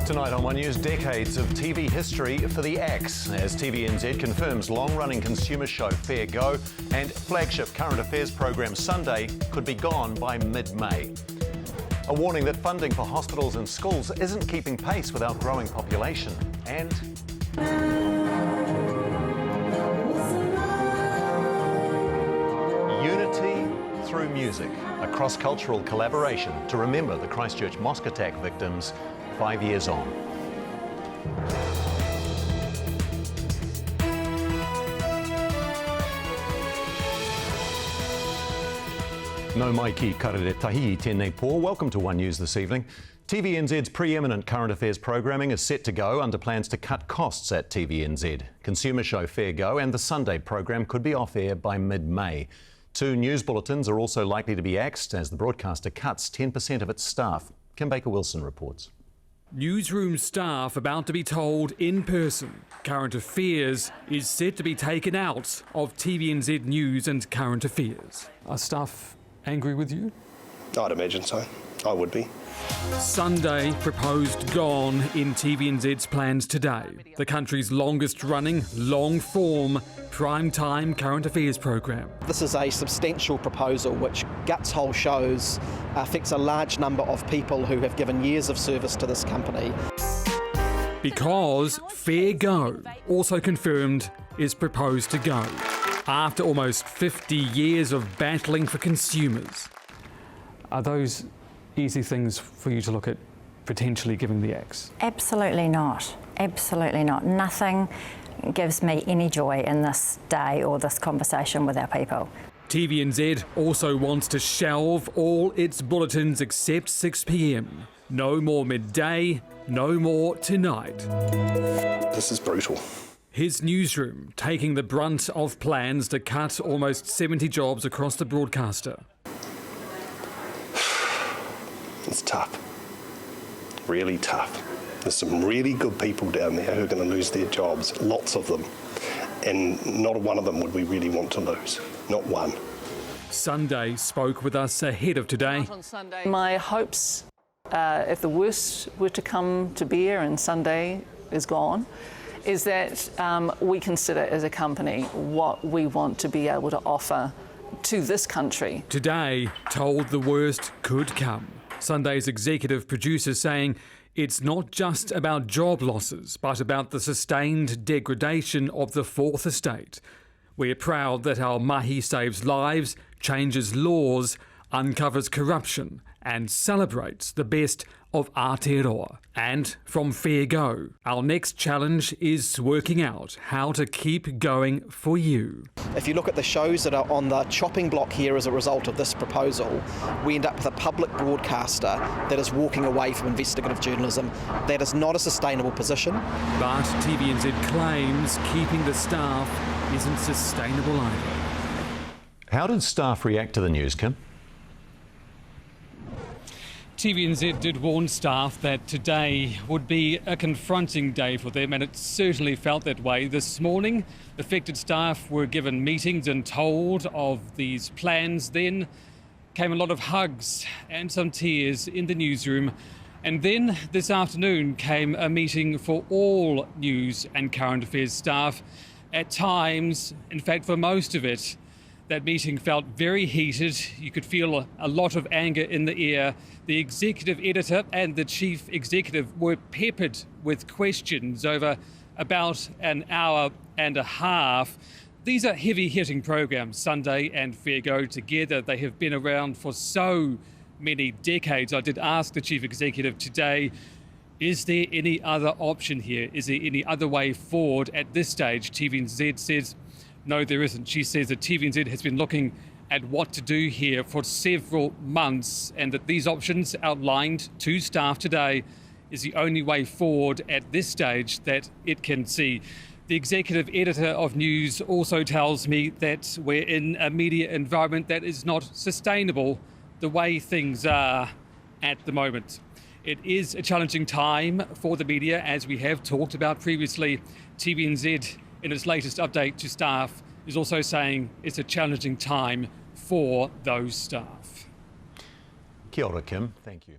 Tonight on One News, decades of TV history for the X, as TVNZ confirms long-running consumer show FairGo and flagship current affairs program Sunday could be gone by mid-May. A warning that funding for hospitals and schools isn't keeping pace with our growing population. And unity through music, a cross-cultural collaboration to remember the Christchurch mosque attack victims 5 years on. No mai ki kareretahi I tēnei pō. Welcome to One News this evening. TVNZ's preeminent current affairs programming is set to go under plans to cut costs at TVNZ. Consumer show FairGo and the Sunday program could be off air by mid-May. 2 news bulletins are also likely to be axed as the broadcaster cuts 10% of its staff. Kim Baker-Wilson reports. Newsroom staff about to be told in person current affairs is set to be taken out of TVNZ News and Current Affairs. Are staff angry with you? I'd imagine so. I would be. Sunday proposed gone in TVNZ's plans today. The country's longest running, long-form, prime-time current affairs program. This is a substantial proposal which guts whole shows, affects a large number of people who have given years of service to this company. Because FairGo, also confirmed, is proposed to go after almost 50 years of battling for consumers. Are those easy things for you to look at potentially giving the axe? Absolutely not. Absolutely not. Nothing gives me any joy in this day or this conversation with our people. TVNZ also wants to shelve all its bulletins except 6 p.m. No more midday, no more tonight. This is brutal. His newsroom taking the brunt of plans to cut almost 70 jobs across the broadcaster. It's tough. Really tough. There's some really good people down there who are going to lose their jobs, lots of them. And not one of them would we really want to lose. Not one. Sunday spoke with us ahead of today. My hopes, if the worst were to come to bear and Sunday is gone, is that we consider as a company what we want to be able to offer to this country. Today told the worst could come. Sunday's executive producer saying it's not just about job losses, but about the sustained degradation of the Fourth Estate. We're proud that our mahi saves lives, changes laws, uncovers corruption and celebrates the best of Aotearoa. And from FairGo, our next challenge is working out how to keep going for you. If you look at the shows that are on the chopping block here as a result of this proposal, we end up with a public broadcaster that is walking away from investigative journalism. That is not a sustainable position. But TVNZ claims keeping the staff isn't sustainable either. How did staff react to the news, Kim? TVNZ did warn staff that today would be a confronting day for them, and it certainly felt that way this morning. Affected staff were given meetings and told of these plans. Then came a lot of hugs and some tears in the newsroom. And then this afternoon came a meeting for all news and current affairs staff. At times, in fact for most of it, that meeting felt very heated. You could feel a lot of anger in the air. The executive editor and the chief executive were peppered with questions over about an hour and a half. These are heavy-hitting programs, Sunday and FairGo together. They have been around for so many decades. I did ask the chief executive today, is there any other option here? Is there any other way forward? At this stage, TVNZ says, no, there isn't. She says that TVNZ has been looking at what to do here for several months and that these options outlined to staff today is the only way forward at this stage that it can see. The executive editor of news also tells me that we're in a media environment that is not sustainable the way things are at the moment. It is a challenging time for the media, as we have talked about previously. TVNZ, in its latest update to staff, is also saying it's a challenging time for those staff. Kia ora, Kim. Thank you.